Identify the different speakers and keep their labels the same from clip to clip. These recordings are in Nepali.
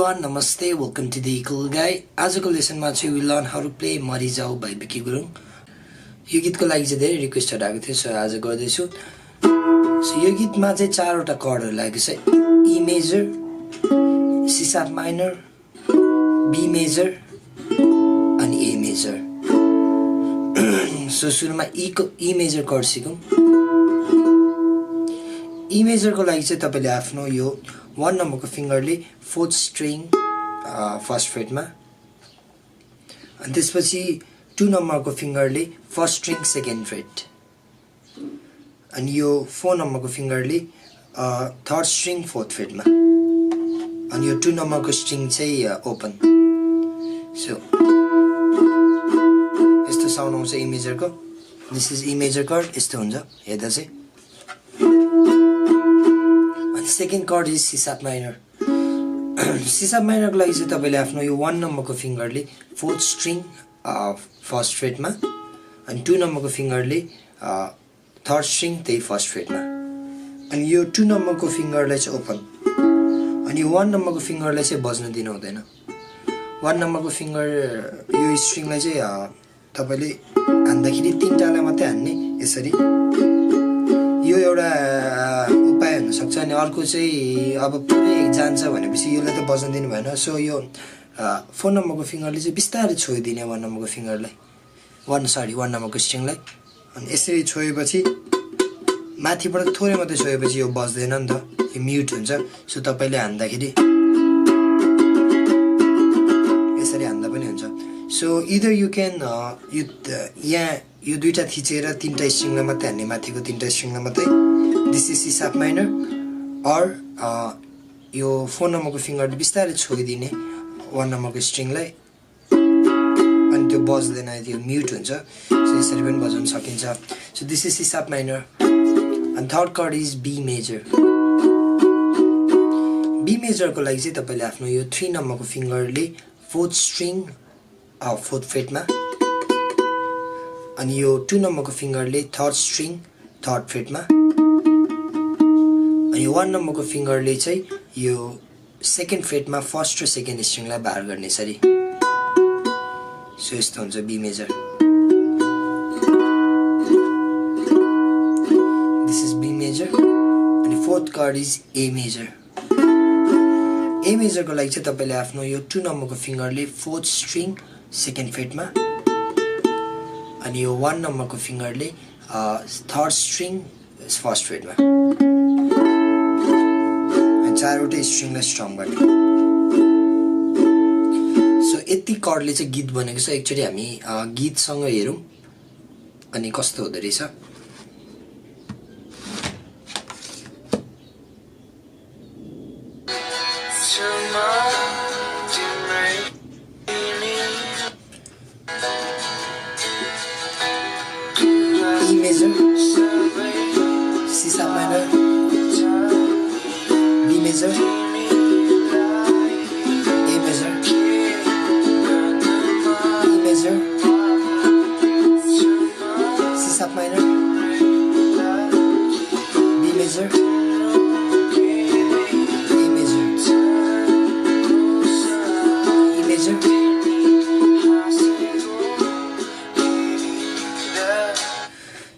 Speaker 1: everyone, namaste, welcome to the Ukulele Guy. आजको लेसनमा चाहिँ we learn how to play मरि जाऊ by Bikki Gurung. यो गीतको लागि चाहिँ धेरै रिक्वेस्टहरु आएको थियो, सो आज गर्दैछु. सो यो गीतमा चाहिँ चारवटा कर्डहरु लागेको छ. E major, C sharp minor, B major अनि A major. सो सुरुमा E major कर्ड सिकौं. E major को लागि चाहिँ तपाईले आफ्नो यो 1 नम्बरको फिंगरले 4th string फर्स्ट फ्रेटमा अनि त्यसपछि 2 नम्बरको फिंगरले फर्स्ट स्ट्रिङ सेकेन्ड फ्रेट अनि यो 4 नम्बरको फिंगरले थर्ड स्ट्रिङ फोर्थ फ्रेटमा अनि यो 2 नम्बरको स्ट्रिङ चाहिँ ओपन. सो यस्तो साउन्ड आउँछ E मेजर को. This is E major chord. यस्तो हुन्छ हेर्दा चाहिँ. Second chord is C sharp minor. C sharp minor को लागि चाहिँ तपाईले आफ्नो यो 1 नम्बरको फिंगरले 4th string फर्स्ट फ्रेटमा अनि 2 नम्बरको फिंगरले थर्ड स्ट्रिङ त्यही फर्स्ट फ्रेटमा अनि यो 2 नम्बरको फिंगरलाई चाहिँ ओपन अनि 1 नम्बरको फिंगरलाई चाहिँ बज्न दिनु हुँदैन. 1 नम्बरको फिंगर यो स्ट्रिङलाई चाहिँ तपाईले हान्दाखेरि तीनटालाई मात्रै हान्ने यसरी. यो एउटा उपाय हुन सक्छ अनि अर्को चाहिँ अब पुरै जान्छ भनेपछि यसलाई त बज्न दिनु भएन. सो यो 4 नम्बरको फिंगरले चाहिँ बिस्तारै छोइदिने 1 नम्बरको फिंगरलाई 1 नम्बरको स्ट्रिङलाई अनि यसरी छोएपछि माथिबाट थोरै मात्रै छोएपछि यो बज्दैन नि त, यो म्युट हुन्छ. सो तपाईले हान्दाखेरि यसरी हान्दा पनि हुन्छ. सो इदर यु क्यान यहाँ यो दुईटा थिचेर तीनटा स्ट्रिङलाई मात्रै हान्ने, माथिको तीनटा स्ट्रिङलाई मात्रै. This is C sharp minor or यो 4 नम्बरको फिंगरले बिस्तारै छोइदिने 1 नम्बरको स्ट्रिङलाई अनि त्यो बज्दैन, त्यो म्युट हुन्छ. सो यसरी पनि बजाउन सकिन्छ. So this is C sharp minor and third chord is B major. B major को लागि चाहिँ तपाईले आफ्नो यो 3 नम्बरको फिंगरले 4th string फोर्थ फ्रेटमा अनि यो 2 नम्बरको फिंगरले थर्ड स्ट्रिङ थर्ड फ्रेटमा अनि 1 नम्बरको फिंगरले चाहिँ यो सेकेन्ड फ्रेटमा फर्स्ट र सेकेन्ड स्ट्रिङलाई बार गर्ने सरी. सो यस्तो हुन्छ B major. This is B major अनि fourth chord is A major. A major को लागि चाहिँ तपाईले आफ्नो यो 2 नम्बरको फिंगरले फोर्थ स्ट्रिङ सेकेन्ड फ्रेटमा अनि यो 1 नम्बरको फिंगरले थर्ड स्ट्रिङ फर्स्ट फ्रेटमा अनि चारवटै स्ट्रिङलाई स्ट्रङ गर्ने. सो यति कर्डले चाहिँ गीत बनेको छ. एकचोटी हामी गीतसँग हेरौं अनि कस्तो हुँदो रहेछ. E major, C sharp minor, B major, A major, E major, C sharp minor, B major, A major, E major.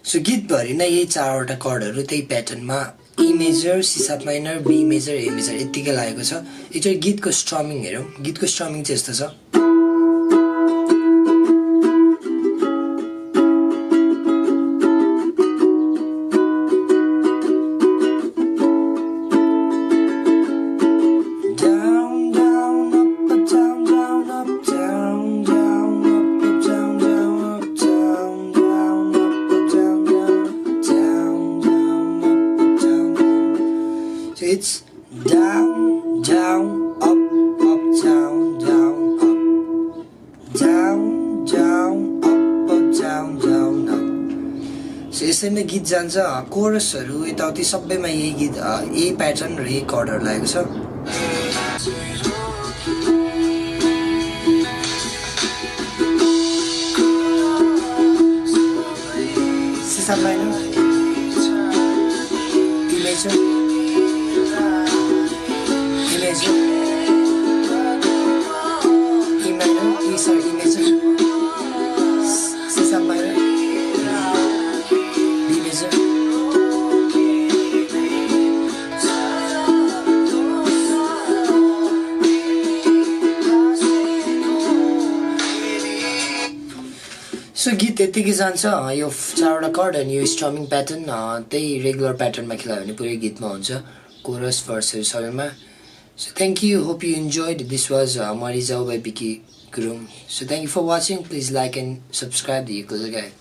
Speaker 1: So गीतभरि नै यही चारवटा कर्डहरु त्यही प्याटर्नमा E major, C sharp minor, B major, A major यतिकै लागेको छ. एकचोटि गीतको स्ट्रमिङ हेरौं. गीतको स्ट्रमिङ चाहिँ यस्तो छ. It's down, down, up, up, down, down, up, down, down, up, up, down, down, up. So यसैमा गीत जान्छ. कोरसहरु यताउति सबैमा यही गीत यही प्याटर्न र यही कर्डहरु लागेको छ. C sharp minor, B major, E major, so गीत त्यतिकै जान्छ यो 4वटा कर्ड अनि यो स्ट्रमिङ प्याटर्न त्यही रेगुलर प्याटर्नमा खेलायो भने पुरै गीतमा हुन्छ कोरस भर्सहरू सबैमा So thank you, hope you enjoyed. This was Marizao by Bikki Gurung. So thank you for watching. Please like and subscribe the Ukulele Guy.